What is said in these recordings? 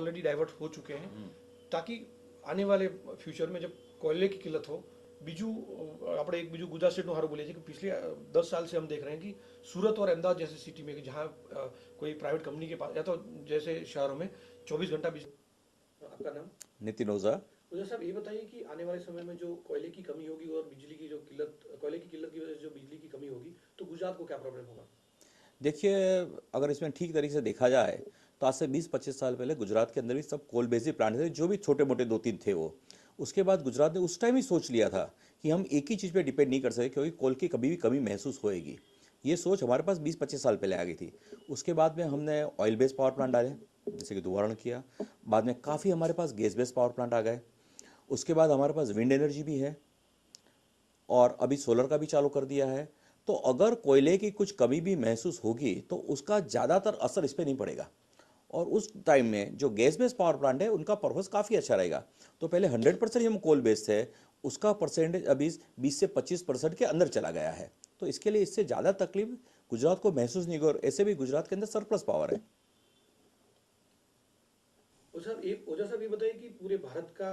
Already divert हो चुके हैं, ताकि आने वाले फ्यूचर में जब कोयले की किल्लत हो, બીજું આપણે એક બીજું ગુજરાત સ્ટેટનું સારું બોલીએ છીએ કે पिछले 10 साल से हम देख रहे हैं कि सूरत और अहमदाबाद जैसे सिटी में जहाँ कोई प्राइवेट कंपनी के पास या तो जैसे शहरों में 24 घंटा बिजली। आपका नाम? नितिन ओझा। ओझा साहब, ये बताइए कि आने वाले समय में जो कोयले की कमी होगी और बिजली की जो किल्लत, कोयले की किल्लत की वजह से जो बिजली की कमी होगी, तो गुजरात को क्या प्रॉब्लम होगा? देखिए, अगर इसमें ठीक तरीके से देखा जाए तो आज से 20-25 साल पहले गुजरात के अंदर भी सब कोल बेसिस प्लांट थे, जो भी छोटे मोटे 2-3 थे वो। उसके बाद गुजरात ने उस टाइम ही सोच लिया था कि हम एक ही चीज़ पे डिपेंड नहीं कर सकते, क्योंकि कोल की कभी भी कमी महसूस होएगी। ये सोच हमारे पास 20-25 साल पहले आ गई थी। उसके बाद में हमने ऑयल बेस्ड पावर प्लांट डाले, जैसे कि दोहरण किया। बाद में काफ़ी हमारे पास गैस बेस्ड पावर प्लांट आ गए। उसके बाद हमारे पास विंड एनर्जी भी है, और अभी सोलर का भी चालू कर दिया है। तो अगर कोयले की कुछ कमी भी महसूस होगी तो उसका ज़्यादातर असर इस पर नहीं पड़ेगा, और उस टाइम में जो गैस बेस्ड पावर प्लांट है उनका परफॉर्मेंस काफ़ी अच्छा रहेगा। तो पहले 100% हम कोल बेस्ड है, उसका परसेंटेज अभी 20 से 25% के अंदर चला गया है। तो इसके लिए इससे ज़्यादा तकलीफ गुजरात को महसूस नहीं होगी, और ऐसे भी गुजरात के अंदर सरप्लस पावर है। ओझा साहब, ये बताइए कि पूरे भारत का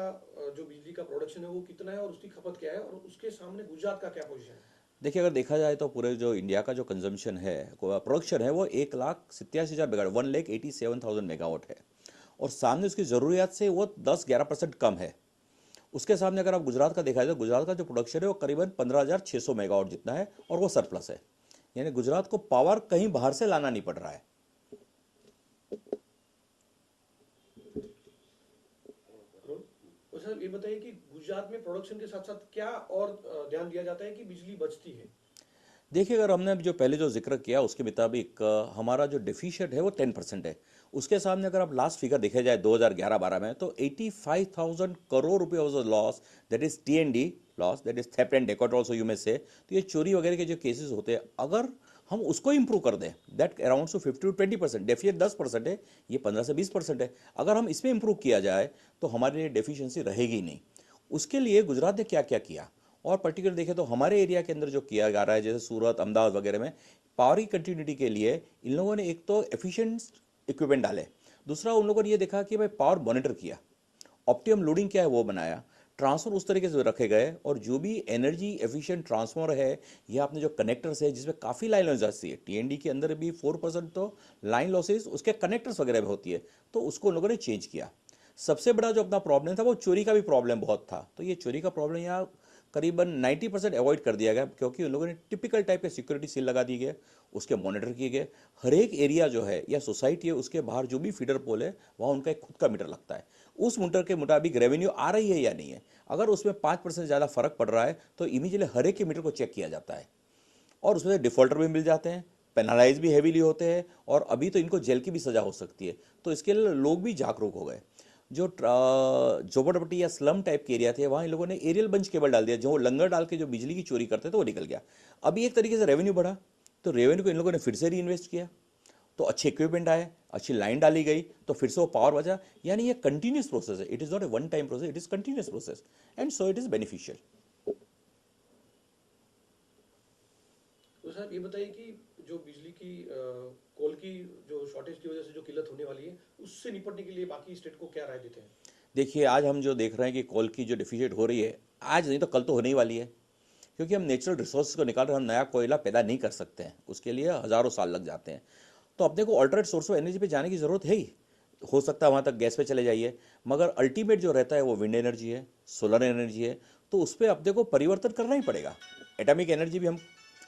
जो बिजली का प्रोडक्शन है वो कितना है और उसकी खपत क्या है, और उसके सामने गुजरात का क्या पोजीशन है? देखिए, अगर देखा जाए तो पूरे जो इंडिया का जो कंजम्पशन है, प्रोडक्शन है, वो 1,87,000 मेगावाट, 1,87,000 मेगावाट है। और सामने उसकी ज़रूरियात से वो 10-11% कम है। उसके सामने अगर आप गुजरात का देखा जाए तो गुजरात का जो प्रोडक्शन है वो करीबन 15,600 मेगावाट जितना है, और वो सरप्लस है। यानी गुजरात को पावर कहीं बाहर से लाना नहीं पड़ रहा है। ओझा साहब, ये बताइए कि गुजरात में प्रोडक्शन के साथ साथ क्या और ध्यान दिया जाता है कि बिजली बचती है? देखिए, अगर हमने जो पहले जो जिक्र किया उसके मुताबिक हमारा जो डेफिशिएंट है वो 10% है। उसके सामने अगर आप लास्ट फिगर देखे जाए 2011-12 में, तो 85,000 करोड़ रुपये was loss, that is TND loss, that is theft and dacoit also यू में से। तो ये चोरी वगैरह के जो केसेस होते हैं, अगर हम उसको इंप्रूव कर दें, दैट अराउंड टू 50-20%, डेफिशिएंट 10% है, ये 15 से 20% है। अगर हम इसमें इंप्रूव किया जाए तो हमारे लिए डेफिशिएंसी रहेगी नहीं। उसके लिए गुजरात ने क्या क्या किया, और पर्टिकुलर देखें तो हमारे एरिया के अंदर जो किया जा रहा है, जैसे सूरत, अहमदाबाद वगैरह में पावर की कंटिन्यूटी के लिए इन लोगों ने एक तो एफिशिएंट इक्विपमेंट डाले। दूसरा, उन लोगों ने ये देखा कि भाई पावर मॉनिटर किया, ऑप्टिमम लोडिंग क्या है वो बनाया, ट्रांसफर उस तरीके से रखे गए, और जो भी एनर्जी एफिशिएंट ट्रांसफॉर्मर है या अपने जो कनेक्टर्स है जिसमें काफ़ी लाइन लॉस जाती है, TND के अंदर भी 4% तो लाइन लॉसेज उसके कनेक्टर्स वगैरह में होती है, तो उसको उन लोगों ने चेंज किया। सबसे बड़ा जो अपना प्रॉब्लम था वो चोरी का भी प्रॉब्लम बहुत था, तो ये चोरी का प्रॉब्लम यहाँ करीबन 90% अवॉइड कर दिया गया, क्योंकि उन लोगों ने टिपिकल टाइप के सिक्योरिटी सील लगा दी गए, उसके मॉनिटर किए गए। हर एक एरिया जो है या सोसाइटी है उसके बाहर जो भी फीडर पोल है वहाँ उनका एक खुद का मीटर लगता है। उस मीटर के मुताबिक रेवेन्यू आ रही है या नहीं है, अगर उसमें 5% ज़्यादा फर्क पड़ रहा है तो इमीडिएटली हर एक के मीटर को चेक किया जाता है, और उसमें से डिफॉल्टर भी मिल जाते हैं, पेनालाइज भी हैवीली होते हैं, और अभी तो इनको जेल की भी सज़ा हो सकती है। तो इसके लिए लोग भी जागरूक हो गए। जो झोपड़पट्टी या स्लम टाइप के एरिया थे वहाँ इन लोगों ने एरियल बंच केबल डाल दिया, जो लंगर डाल के जो बिजली की चोरी करते थे वो निकल गया। अभी एक तरीके से रेवेन्यू बढ़ा, तो रेवेन्यू को इन लोगों ने फिर से री इन्वेस्ट किया, तो अच्छे इक्विपमेंट आए, अच्छी लाइन डाली गई, तो फिर से वो पावर बचा। यानी ये कंटिन्यूस प्रोसेस है, it is not a one time process, it is continuous process, and so it is beneficial. तो साहब, ये बताइए कि जो बिजली की कोल की जो शॉर्टेज की वजह से जो किल्लत होने वाली है, उससे निपटने के लिए बाकी स्टेट को क्या राय देते हैं? देखिए, आज हम जो देख रहे हैं कि कोल की जो डिफिशिएट हो रही है, आज नहीं तो कल तो होने ही वाली है, क्योंकि हम नेचुरल रिसोर्स को निकाल रहे हैं, हम नया कोयला पैदा नहीं कर सकते हैं, उसके लिए हज़ारों साल लग जाते हैं। तो अपने को ऑल्टरनेट सोर्स ऑफ एनर्जी पे जाने की ज़रूरत है ही। हो सकता है वहाँ तक गैस पे चले जाइए, मगर अल्टीमेट जो रहता है वो विंड एनर्जी है, सोलर एनर्जी है, तो उस पर अपने को परिवर्तन करना ही पड़ेगा। एटॉमिक एनर्जी भी हम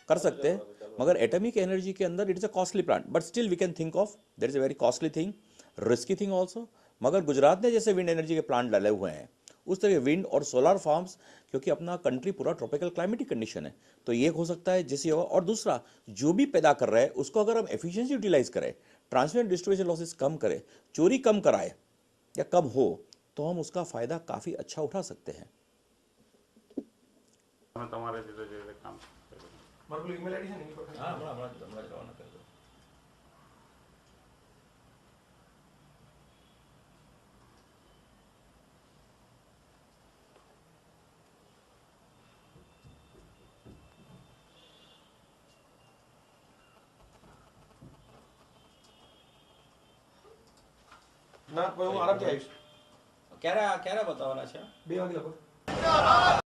कर सकते हैं, मगर एटॉमिक एनर्जी के अंदर it is a costly plant, but still we can think of, that is a very costly thing, risky thing also. मगर गुजरात ने जैसे विंड एनर्जी के प्लांट डाले हुए हैं, उस तरह विंड और सोलर फार्म्स, क्योंकि अपना कंट्री पूरा ट्रॉपिकल क्लाइमेटिक कंडीशन है, तो ये हो सकता है जिससे होगा। और दूसरा, जो भी पैदा कर रहा है उसको अगर हम एफिशिएंसी यूटिलाइज करें, ट्रांसमिशन डिस्ट्रीब्यूशन लॉसेस कम करें, चोरी कम कराए या कम हो, तो हम उसका फ़ायदा काफ़ी अच्छा उठा सकते हैं। તમારે ધીરે ધીરે કામ મારું પેલું email ID છે ને એની પર हाँ, हमारा रवाना कर दो। ના હું આરામથી આવીશ ક્યારે ક્યારે બતાવવાના છે 2 વાગે લગભગ